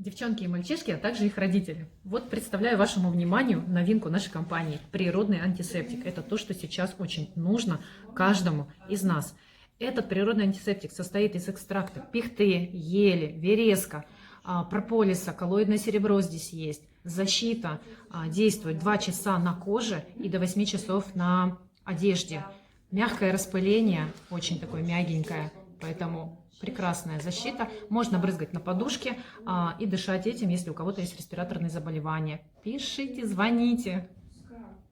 Девчонки и мальчишки, а также их родители. Вот представляю вашему вниманию новинку нашей компании – природный антисептик. Это то, что сейчас очень нужно каждому из нас. Этот природный антисептик состоит из экстракта пихты, ели, вереска, прополиса, коллоидное серебро здесь есть. Защита действует 2 часа на коже и до 8 часов на одежде. Мягкое распыление, очень такое мягенькое, поэтому прекрасная защита. Можно брызгать на подушке и дышать этим, если у кого-то есть респираторные заболевания. Пишите, звоните.